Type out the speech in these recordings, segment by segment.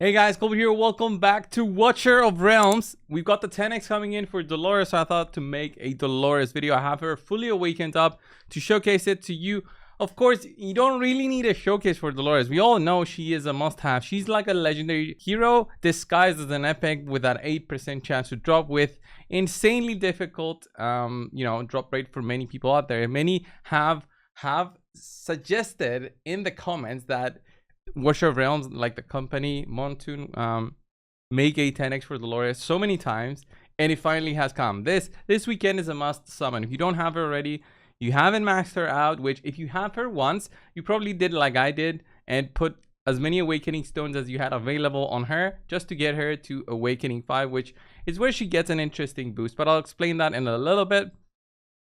Hey guys, Colby here. Welcome back to Watcher of Realms. We've got the 10x coming in for Dolores, so I thought to make a Dolores video. I have her fully awakened up to showcase it to you. Of course, you don't really need a showcase for Dolores. We all know she is a must-have. She's like a legendary hero disguised as an epic with that 8% chance to drop with insanely difficult, drop rate for many people out there. Many have suggested in the comments that Watcher of Realms, like the company Montoon, make a 10x for Dolores so many times, and it finally has come. This weekend is a must summon. If you don't have her already, you haven't maxed her out, which if you have her once, you probably did like I did and put as many awakening stones as you had available on her just to get her to awakening 5, which is where she gets an interesting boost, but I'll explain that in a little bit.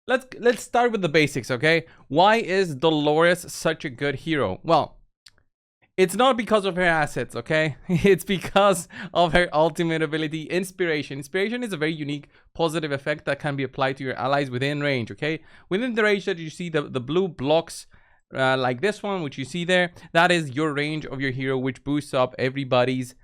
Let's start with the basics, okay? Why is Dolores such a good hero? Well, it's not because of her assets, okay? It's because of her ultimate ability, Inspiration. Inspiration is a very unique positive effect that can be applied to your allies within range, okay? Within the range that you see, the blue blocks like this one, which you see there, that is your range of your hero, which boosts up everybody's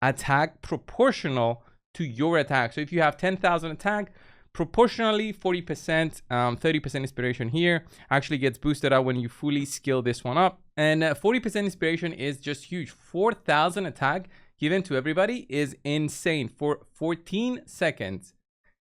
attack proportional to your attack. So if you have 10,000 attack, proportionally 40%, 30% inspiration here actually gets boosted out when you fully skill this one up. And 40% inspiration is just huge. 4,000 attack given to everybody is insane for 14 seconds.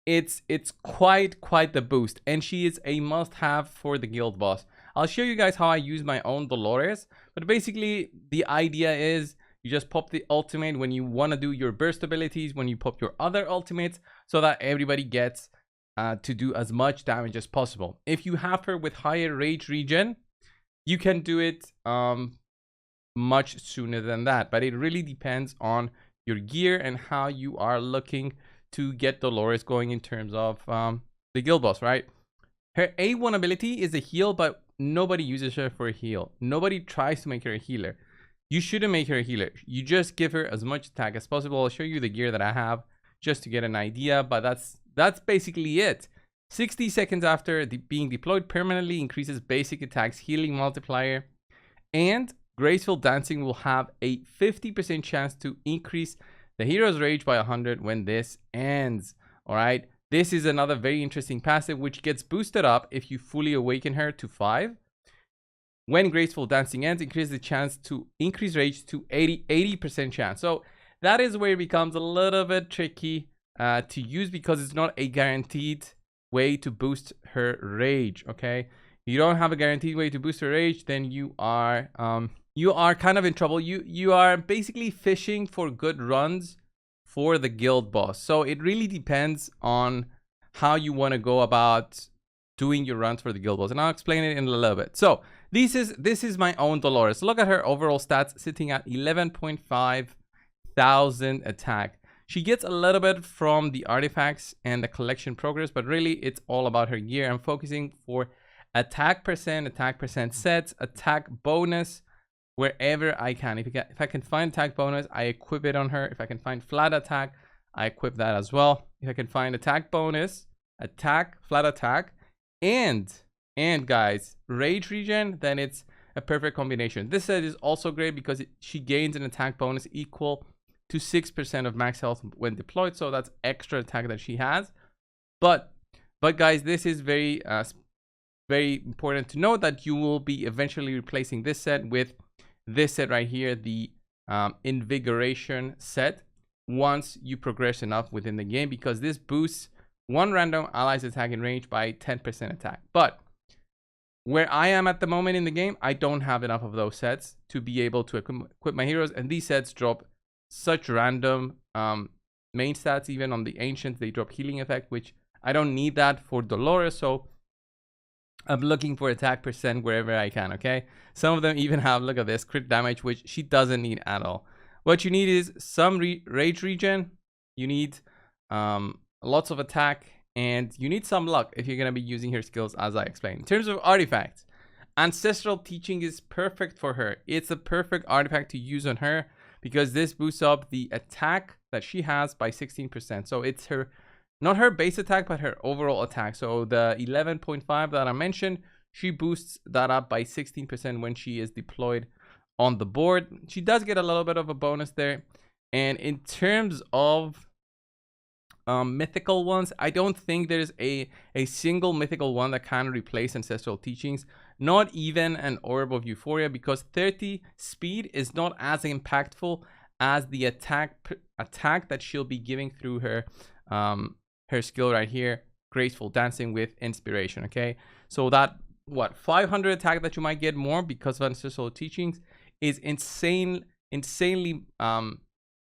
It's quite the boost, and she is a must-have for the guild boss. I'll show you guys how I use my own Dolores, but basically the idea is you just pop the ultimate when you want to do your burst abilities, when you pop your other ultimates, so that everybody gets to do as much damage as possible. If you have her with higher rage regen, you can do it much sooner than that, but it really depends on your gear and how you are looking to get Dolores going in terms of the guild boss, right? Her A1 ability is a heal, but nobody uses her for a heal. Nobody tries to make her a healer. You shouldn't make her a healer. You just give her as much attack as possible. I'll show you the gear that I have just to get an idea, but that's basically it. 60 seconds after being deployed permanently increases basic attacks healing multiplier, and graceful dancing will have a 50% chance to increase the hero's rage by 100 when this ends. All right, this is another very interesting passive which gets boosted up if you fully awaken her to 5. When graceful dancing ends, increase the chance to increase rage to 80% chance. So that is where it becomes a little bit tricky to use, because it's not a guaranteed way to boost her rage. Okay, if you don't have a guaranteed way to boost her rage, then you are kind of in trouble. You are basically fishing for good runs for the guild boss. So it really depends on how you want to go about doing your runs for the guild boss, and I'll explain it in a little bit. So this is my own Dolores. Look at her overall stats, sitting at 11.5 thousand attack. She gets a little bit from the artifacts and the collection progress, but really it's all about her gear. I'm focusing for attack percent sets, attack bonus wherever I can. If I can find attack bonus, I equip it on her. If I can find flat attack, I equip that as well. If I can find attack bonus, attack, flat attack, and guys, rage regen, then it's a perfect combination. This set is also great because she gains an attack bonus equal to 6% of max health when deployed, so that's extra attack that she has. But guys, this is very important to note that you will be eventually replacing this set with this set right here, the invigoration set, once you progress enough within the game, because this boosts one random ally's attack in range by 10% attack. But where I am at the moment in the game, I don't have enough of those sets to be able to equip my heroes, and these sets drop such random main stats. Even on the ancients, they drop healing effect, which I don't need that for Dolores, so I'm looking for attack percent wherever I can. Okay, some of them even have, look at this, crit damage, which she doesn't need at all. What you need is some rage regen, you need lots of attack, and you need some luck if you're going to be using her skills, as I explained. In terms of artifacts, ancestral teaching is perfect for her. It's a perfect artifact to use on her because this boosts up the attack that she has by 16%. So it's her, not her base attack, but her overall attack. So the 11.5 that I mentioned, she boosts that up by 16% when she is deployed on the board. She does get a little bit of a bonus there. And in terms of mythical ones, I don't think there's a single mythical one that can replace Ancestral Teachings, not even an Orb of Euphoria, because 30 speed is not as impactful as the attack that she'll be giving through her her skill right here, Graceful Dancing with Inspiration. Okay, so that 500 attack that you might get more because of Ancestral Teachings is insanely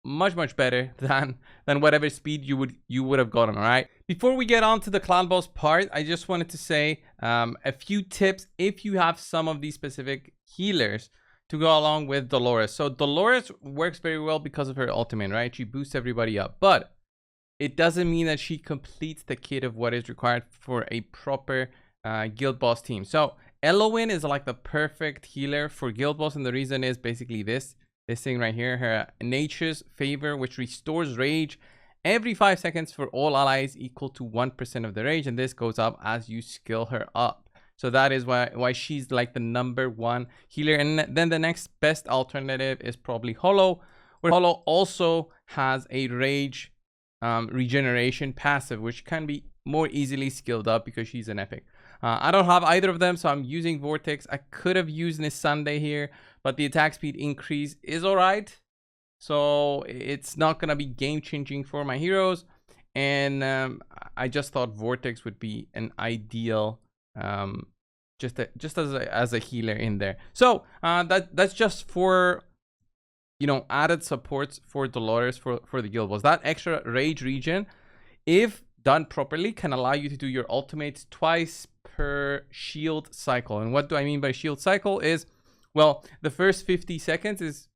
much better than whatever speed you would have gotten. All right, before we get on to the clan boss part, I just wanted to say a few tips if you have some of these specific healers to go along with Dolores. So Dolores works very well because of her ultimate, right? She boosts everybody up, but it doesn't mean that she completes the kit of what is required for a proper guild boss team. So Elowen is like the perfect healer for guild boss, and the reason is basically this thing right here, her Nature's Favor, which restores rage every 5 seconds for all allies equal to 1% of the rage, and this goes up as you skill her up. So that is why she's like the #1 healer. And then the next best alternative is probably Hollow, where Hollow also has a rage regeneration passive, which can be more easily skilled up because she's an epic. I don't have either of them, so I'm using Vortex. I could have used this Sunday here, but the attack speed increase is all right. So it's not going to be game changing for my heroes. And I just thought Vortex would be an ideal just as a healer in there. So that's just for, you know, added supports for Dolores for the guild boss. That extra rage regen, if done properly, can allow you to do your ultimates twice per shield cycle. And what do I mean by shield cycle is, well, the first 50 seconds is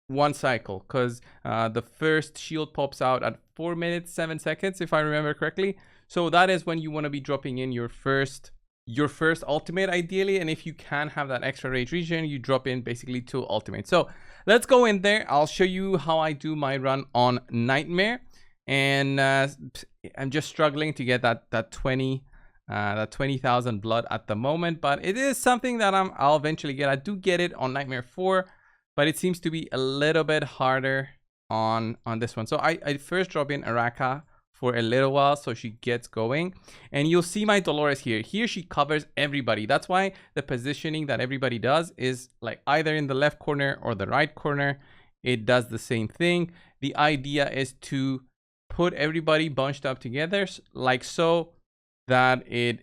one cycle, because the first shield pops out at 4 minutes 7 seconds, if I remember correctly. So that is when you want to be dropping in your first ultimate, ideally. And if you can have that extra rage regen, you drop in basically 2 ultimates. So let's go in there. I'll show you how I do my run on Nightmare. And I'm just struggling to get that 20,000 blood at the moment, but it is something that I'll eventually get. I do get it on Nightmare 4, but it seems to be a little bit harder on this one. So I first drop in Araka for a little while so she gets going, and you'll see my Dolores here. Here she covers everybody. That's why the positioning that everybody does is like either in the left corner or the right corner. It does the same thing. The idea is to put everybody bunched up together like so, that it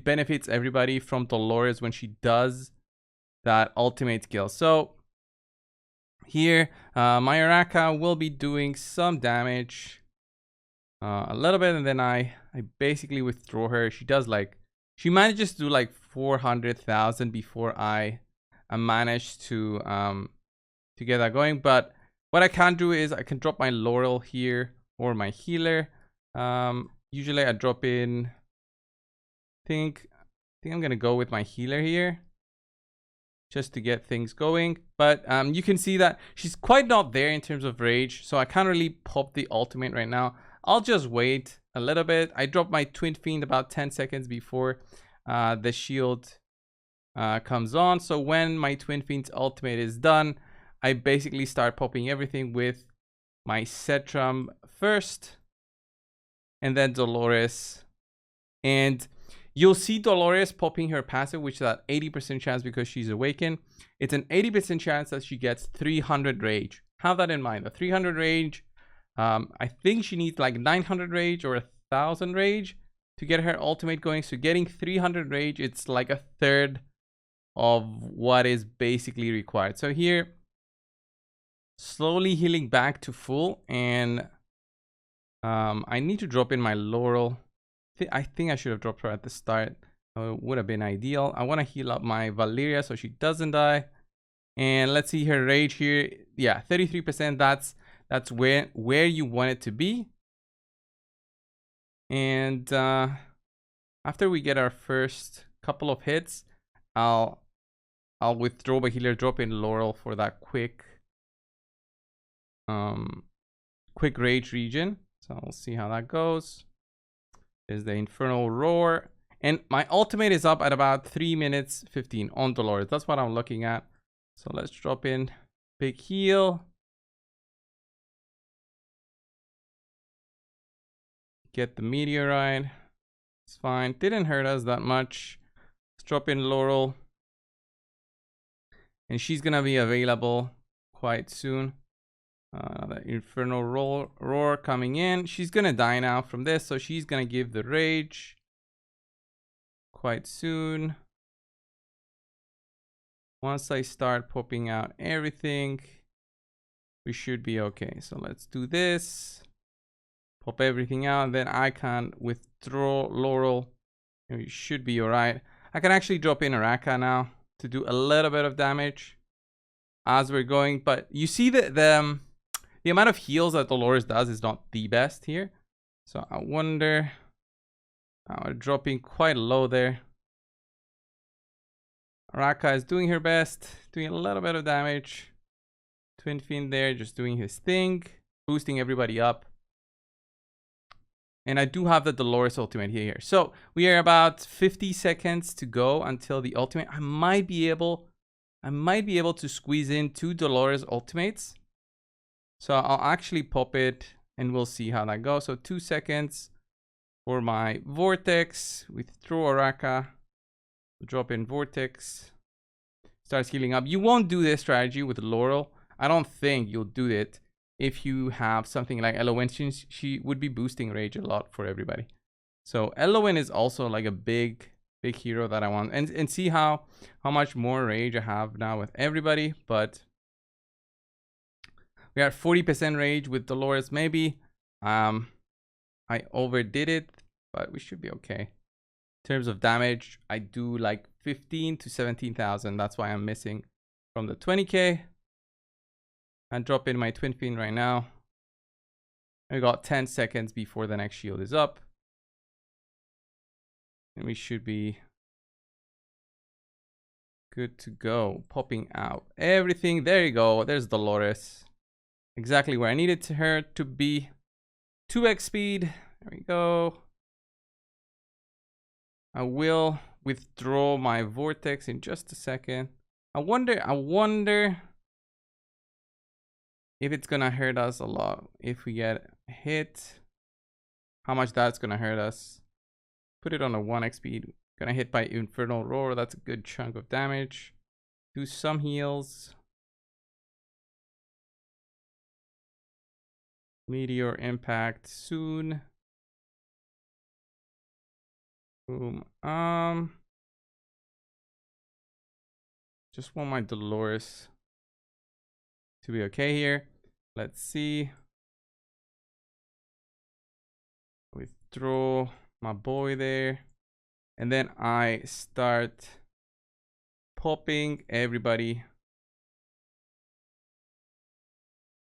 benefits everybody from Dolores when she does that ultimate skill. So here my Araka will be doing some damage, a little bit, and then I basically withdraw her. She manages to do like 400,000 before I manage to get that going. But what I can do is I can drop my Laurel here or my healer. Usually I drop in, I think I'm gonna go with my healer here just to get things going. But you can see that she's quite not there in terms of rage, so I can't really pop the ultimate right now. I'll just wait a little bit. I drop my Twin Fiend about 10 seconds before the shield comes on. So when my Twin Fiend's ultimate is done, I basically start popping everything with my Setram first, and then Dolores. And you'll see Dolores popping her passive, which is at 80% chance because she's awakened. It's an 80% chance that she gets 300 rage. Have that in mind. The 300 rage, I think she needs like 900 rage or 1,000 rage to get her ultimate going. So getting 300 rage, it's like a third of what is basically required. So here, slowly healing back to full, and I need to drop in my Laurel. I think I should have dropped her at the start. Would have been ideal. I want to heal up my Valeria so she doesn't die. And let's see her rage here. Yeah, 33%. That's where you want it to be. And after we get our first couple of hits, I'll withdraw my healer, drop in Laurel for that quick rage regen. So we'll see how that goes. There's the Infernal Roar, and my ultimate is up at about 3 minutes 15 on Dolores. That's what I'm looking at. So let's drop in big heal. Get the meteorite. It's fine. Didn't hurt us that much. Let's drop in Laurel. And she's gonna be available quite soon. The Infernal Roar coming in. She's gonna die now from this, so she's gonna give the Rage quite soon. Once I start popping out everything, we should be okay. So let's do this. Pop everything out, then I can withdraw Laurel, and we should be alright. I can actually drop in Araka now to do a little bit of damage as we're going, but you see that the amount of heals that Dolores does is not the best here. So I wonder, we're dropping quite low there. Araka is doing her best, doing a little bit of damage. Twin Fiend there, just doing his thing, boosting everybody up. And I do have the Dolores ultimate here. So we are about 50 seconds to go until the ultimate. I might be able to squeeze in 2 Dolores ultimates. So I'll actually pop it and we'll see how that goes. So 2 seconds for my Vortex. Withdraw Araka. Drop in Vortex. Starts healing up. You won't do this strategy with Laurel. I don't think you'll do it if you have something like Elowen. She would be boosting Rage a lot for everybody. So Elowen is also like a big hero that I want. And see how much more Rage I have now with everybody. But we are at 40% Rage with Dolores. Maybe I overdid it, but we should be okay. In terms of damage, I do like 15 to 17,000. That's why I'm missing from the 20k. And drop in my Twin Fiend right now. We got 10 seconds before the next shield is up. And we should be good to go. Popping out everything. There you go. There's Dolores. Exactly where I needed her to be. 2x speed. There we go. I will withdraw my Vortex in just a second. I wonder if it's gonna hurt us a lot if we get hit. How much that's gonna hurt us. Put it on a 1x speed. Gonna hit by Infernal Roar. That's a good chunk of damage. Do some heals. Meteor impact soon. Boom. Just want my Dolores to be okay here. Let's see. Withdraw my boy there. And then I start popping everybody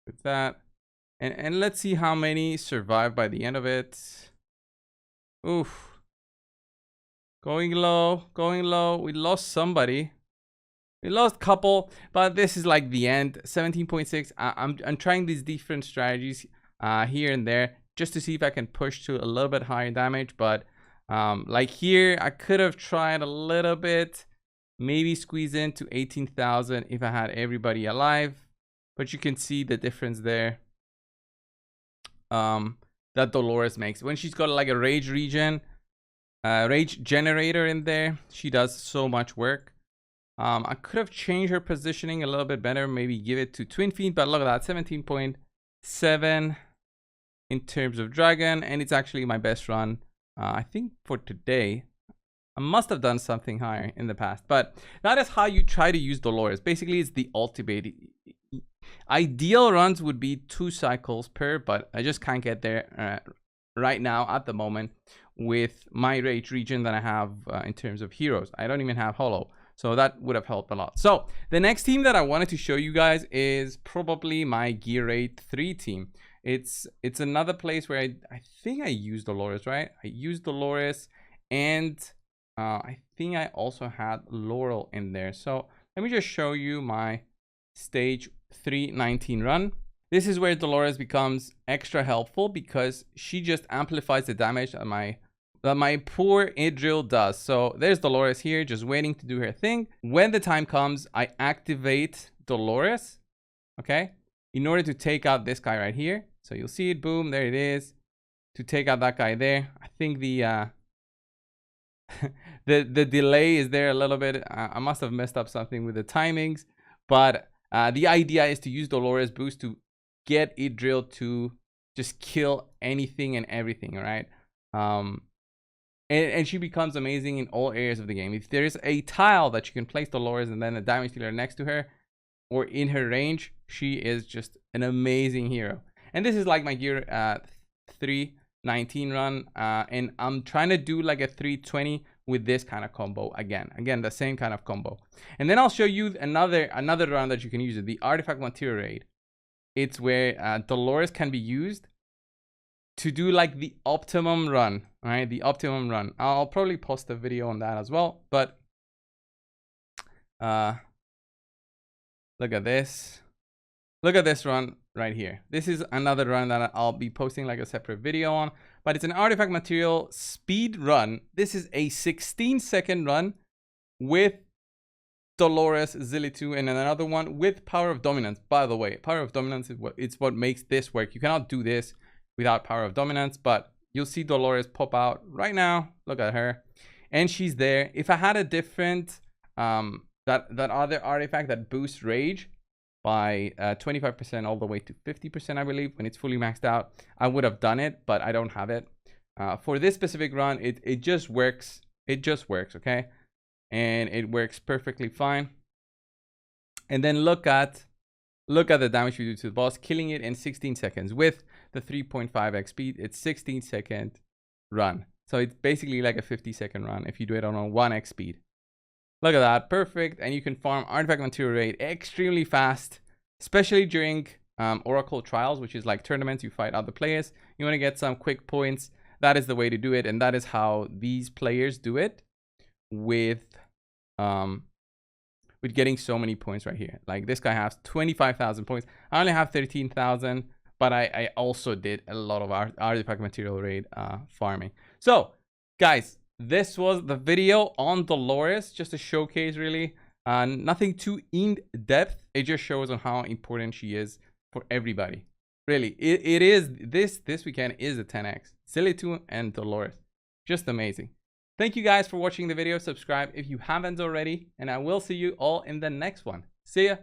with that. And let's see how many survive by the end of it. Oof. Going low, going low. We lost somebody. We lost a couple, but this is like the end. 17.6. I'm trying these different strategies here and there just to see if I can push to a little bit higher damage. But like here, I could have tried a little bit, maybe squeeze into 18,000 if I had everybody alive. But you can see the difference there that Dolores makes when she's got like a rage regen. Rage generator in there. She does so much work. I could have changed her positioning a little bit better. Maybe give it to Twin Fiend. But look at that. 17.7 in terms of Dragon. And it's actually my best run. I think for today. I must have done something higher in the past. But that is how you try to use Dolores. Basically, it's the ultimate. Ideal runs would be 2 cycles per. But I just can't get there right now at the moment with my rage region that I have in terms of heroes. I don't even have Hollow, so that would have helped a lot. So the next team that I wanted to show you guys is probably my Gear 8 3 team. It's another place where I think I used Dolores, right? I used Dolores, and I think I also had Laurel in there. So let me just show you my stage 319 run. This is where Dolores becomes extra helpful because she just amplifies the damage that that my poor Idril does. So there's Dolores here, just waiting to do her thing. When the time comes, I activate Dolores, okay, in order to take out this guy right here. So you'll see it, boom, there it is. To take out that guy there. I think the the delay is there a little bit. I must have messed up something with the timings, but the idea is to use Dolores boost to get Idril to just kill anything and everything, all right? And she becomes amazing in all areas of the game. If there's a tile that you can place Dolores and then a damage dealer next to her or in her range, she is just an amazing hero. And this is like my gear 319 run, and I'm trying to do like a 320 with this kind of combo again the same kind of combo. And then I'll show you another run that you can use it, the artifact material raid. It's where Dolores can be used to do like the optimum run. All right, the optimum run. I'll probably post a video on that as well, but look at this run right here. This is another run that I'll be posting like a separate video on, but it's an artifact material speed run. This is a 16-second run with Dolores, Zillitu, and another one with Power of Dominance. By the way, Power of Dominance is what makes this work. You cannot do this without Power of Dominance, but you'll see Dolores pop out right now. Look at her, and she's there. If I had a different that other artifact that boosts rage by 25% all the way to 50%, I believe, when it's fully maxed out, I would have done it, but I don't have it. For this specific run, it just works. It just works, okay? And it works perfectly fine. And then look at the damage we do to the boss, killing it in 16 seconds with the 3.5x speed. It's 16-second run. So it's basically like a 50-second run if you do it on a 1x speed. Look at that, perfect. And you can farm artifact material raid extremely fast, especially during Oracle trials, which is like tournaments. You fight other players. You want to get some quick points. That is the way to do it, and that is how these players do it with getting so many points right here. Like this guy has 25,000 points. I only have 13,000, but I also did a lot of artifact material raid farming. So guys, this was the video on Dolores, just a showcase really. Nothing too in depth. It just shows on how important she is for everybody. Really, it is this weekend is a 10x. Zillitu and Dolores, just amazing. Thank you guys for watching the video. Subscribe if you haven't already, and I will see you all in the next one. See ya.